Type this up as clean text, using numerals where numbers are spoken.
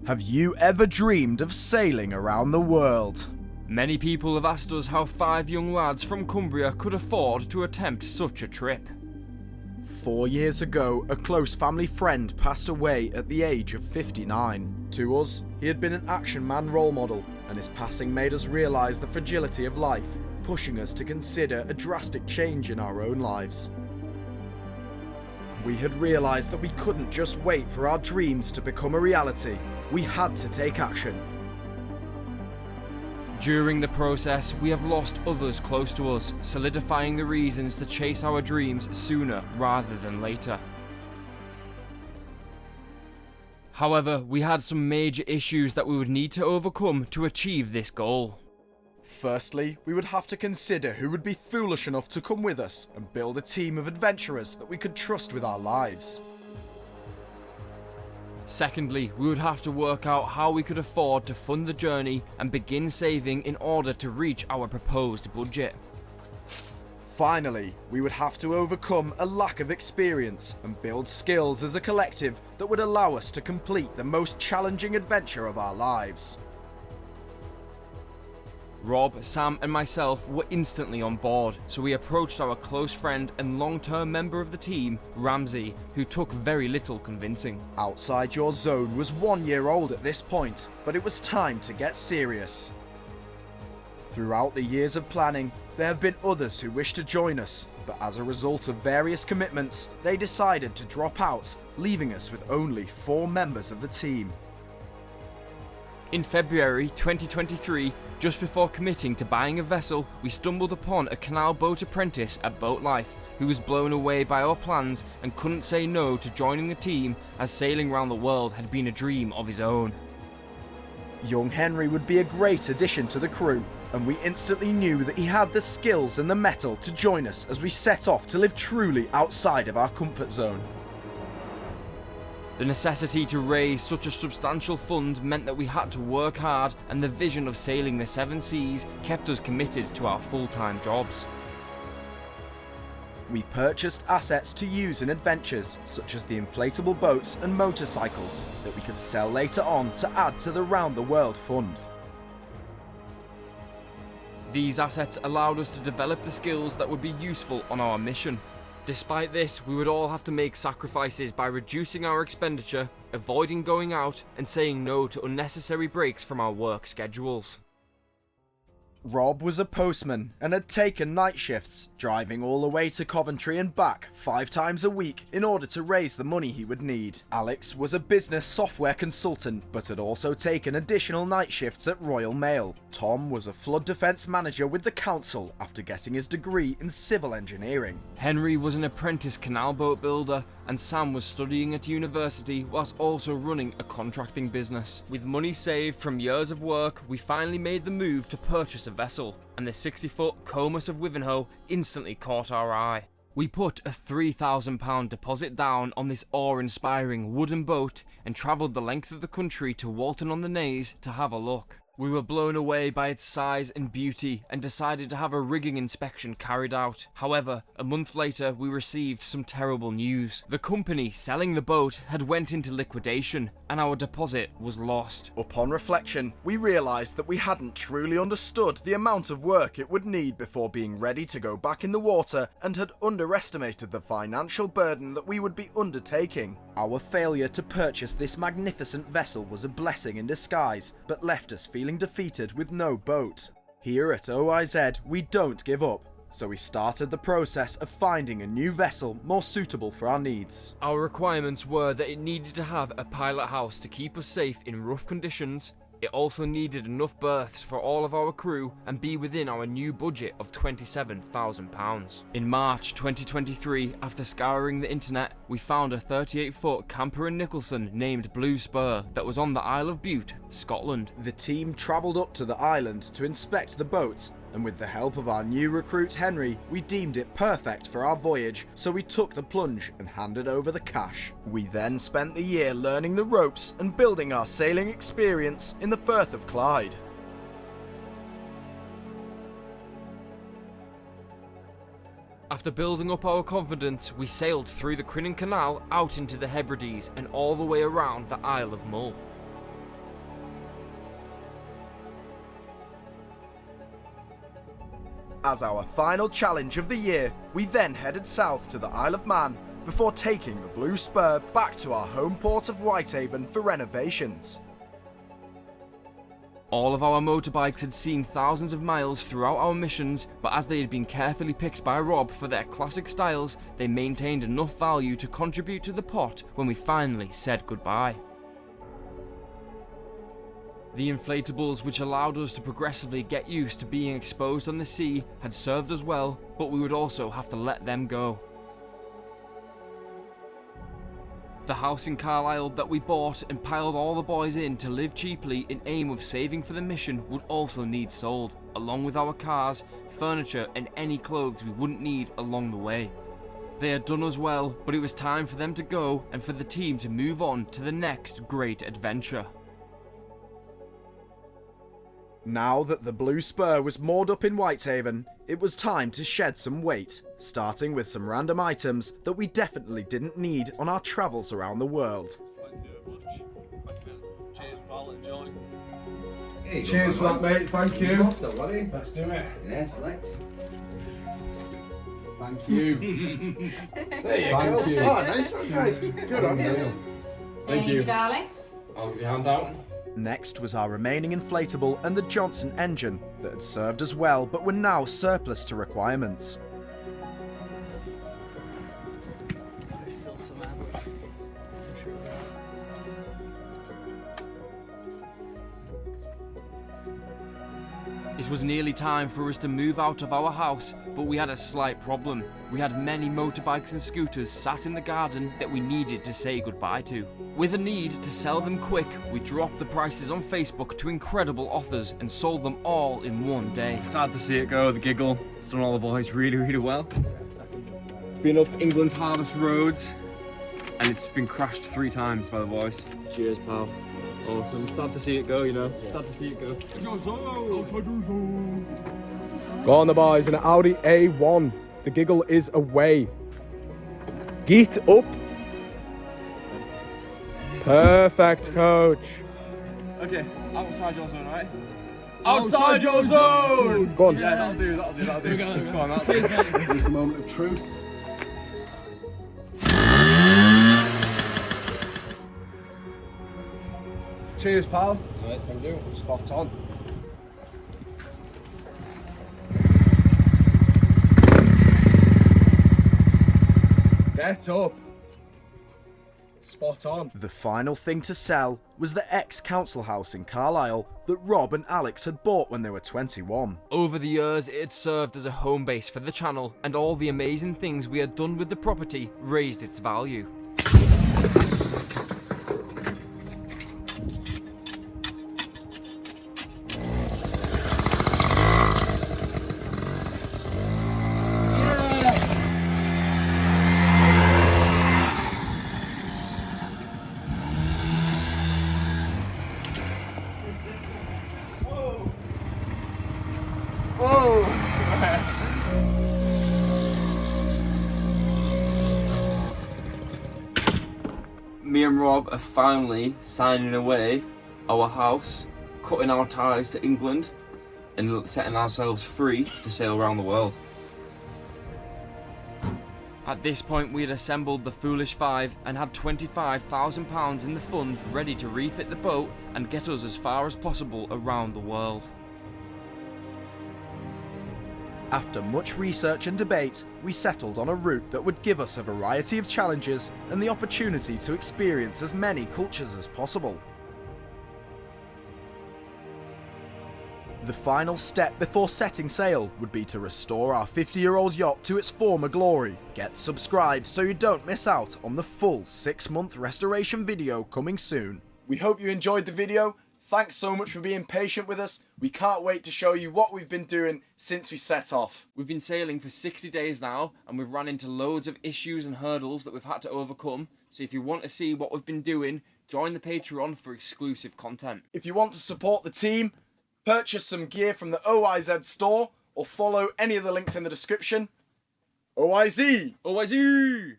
Have you ever dreamed of sailing around the world? Many people have asked us how 5 young lads from Cumbria could afford to attempt such a trip. 4 years ago, a close family friend passed away at the age of 59. To us, he had been an action man role model, and his passing made us realise the fragility of life, pushing us to consider a drastic change in our own lives. We had realised that we couldn't just wait for our dreams to become a reality. We had to take action. During the process, we have lost others close to us, solidifying the reasons to chase our dreams sooner rather than later. However, we had some major issues that we would need to overcome to achieve this goal. Firstly, we would have to consider who would be foolish enough to come with us and build a team of adventurers that we could trust with our lives. Secondly, we would have to work out how we could afford to fund the journey and begin saving in order to reach our proposed budget. Finally, we would have to overcome a lack of experience and build skills as a collective that would allow us to complete the most challenging adventure of our lives. Rob, Sam and myself were instantly on board, so we approached our close friend and long-term member of the team, Ramsey, who took very little convincing. Outside Your Zone was 1 year old at this point, but it was time to get serious. Throughout the years of planning, there have been others who wished to join us, but as a result of various commitments, they decided to drop out, leaving us with only 4 members of the team. In February 2023, just before committing to buying a vessel, we stumbled upon a canal boat apprentice at Boat Life, who was blown away by our plans and couldn't say no to joining the team, as sailing around the world had been a dream of his own. Young Henry would be a great addition to the crew, and we instantly knew that he had the skills and the mettle to join us as we set off to live truly outside of our comfort zone. The necessity to raise such a substantial fund meant that we had to work hard, and the vision of sailing the 7 seas kept us committed to our full-time jobs. We purchased assets to use in adventures, such as the inflatable boats and motorcycles, that we could sell later on to add to the Round the World fund. These assets allowed us to develop the skills that would be useful on our mission. Despite this, we would all have to make sacrifices by reducing our expenditure, avoiding going out, and saying no to unnecessary breaks from our work schedules. Rob was a postman and had taken night shifts, driving all the way to Coventry and back 5 times a week in order to raise the money he would need. Alex was a business software consultant but had also taken additional night shifts at Royal Mail. Tom was a flood defence manager with the council after getting his degree in civil engineering. Henry was an apprentice canal boat builder, and Sam was studying at university whilst also running a contracting business. With money saved from years of work, we finally made the move to purchase a vessel, and the 60-foot Comus of Wivenhoe instantly caught our eye. We put a £3,000 deposit down on this awe-inspiring wooden boat and travelled the length of the country to Walton-on-the-Naze to have a look. We were blown away by its size and beauty and decided to have a rigging inspection carried out. However, a month later we received some terrible news. The company selling the boat had went into liquidation and our deposit was lost. Upon reflection, we realised that we hadn't truly understood the amount of work it would need before being ready to go back in the water and had underestimated the financial burden that we would be undertaking. Our failure to purchase this magnificent vessel was a blessing in disguise, but left us feeling defeated with no boat. Here at OYZ, we don't give up, so we started the process of finding a new vessel more suitable for our needs. Our requirements were that it needed to have a pilot house to keep us safe in rough conditions. It also needed enough berths for all of our crew and be within our new budget of £27,000. In March 2023, after scouring the internet, we found a 38-foot Camper & Nicholson named Blue Spur that was on the Isle of Bute, Scotland. The team travelled up to the island to inspect the boat, and with the help of our new recruit Henry, we deemed it perfect for our voyage, so we took the plunge and handed over the cash. We then spent the year learning the ropes and building our sailing experience in the Firth of Clyde. After building up our confidence, we sailed through the Crinan Canal out into the Hebrides and all the way around the Isle of Mull. As our final challenge of the year, we then headed south to the Isle of Man before taking the Blue Spur back to our home port of Whitehaven for renovations. All of our motorbikes had seen thousands of miles throughout our missions, but as they had been carefully picked by Rob for their classic styles, they maintained enough value to contribute to the pot when we finally said goodbye. The inflatables, which allowed us to progressively get used to being exposed on the sea, had served us well, but we would also have to let them go. The house in Carlisle that we bought and piled all the boys in to live cheaply in aim of saving for the mission would also need sold, along with our cars, furniture and any clothes we wouldn't need along the way. They had done us well, but it was time for them to go and for the team to move on to the next great adventure. Now that the Blue Spur was moored up in Whitehaven, it was time to shed some weight, starting with some random items that we definitely didn't need on our travels around the world. Cheers, pal, enjoy. Cheers for that, mate. Thank you. Let's do it. Yes, let's. Thank you. There you Thank go. you. Oh, nice one, guys. Good on you. Thank you. Darling. I'll give you a hand out. Next was our remaining inflatable and the Johnson engine that had served us well but were now surplus to requirements. There's still some air, but I'm sure. It was nearly time for us to move out of our house, but we had a slight problem. We had many motorbikes and scooters sat in the garden that we needed to say goodbye to. With a need to sell them quick, we dropped the prices on Facebook to incredible offers and sold them all in one day. Sad to see it go, the giggle. It's done all the boys really well. It's been up England's hardest roads and it's been crashed 3 times by the boys. Cheers, pal. Awesome. Sad to see it go, you know. Sad to see it go. Go on the boys, an Audi A1. The giggle is away. Get up. Perfect, coach. Okay, outside your zone, right? Outside your zone! Go on. Yeah, that'll do. Come on, that'll do. Here's the moment of truth. Cheers, pal. Alright, thank you. Spot on. Get up. Spot on. The final thing to sell was the ex-council house in Carlisle that Rob and Alex had bought when they were 21. Over the years, it had served as a home base for the channel, and all the amazing things we had done with the property raised its value. Me and Rob are finally signing away our house, cutting our ties to England and setting ourselves free to sail around the world. At this point, we had assembled the Foolish Five and had £25,000 in the fund ready to refit the boat and get us as far as possible around the world. After much research and debate, we settled on a route that would give us a variety of challenges and the opportunity to experience as many cultures as possible. The final step before setting sail would be to restore our 50-year-old yacht to its former glory. Get subscribed so you don't miss out on the full 6-month restoration video coming soon. We hope you enjoyed the video. Thanks so much for being patient with us. We can't wait to show you what we've been doing since we set off. We've been sailing for 60 days now, and we've run into loads of issues and hurdles that we've had to overcome. So if you want to see what we've been doing, join the Patreon for exclusive content. If you want to support the team, purchase some gear from the OYZ store, or follow any of the links in the description. OYZ! OYZ!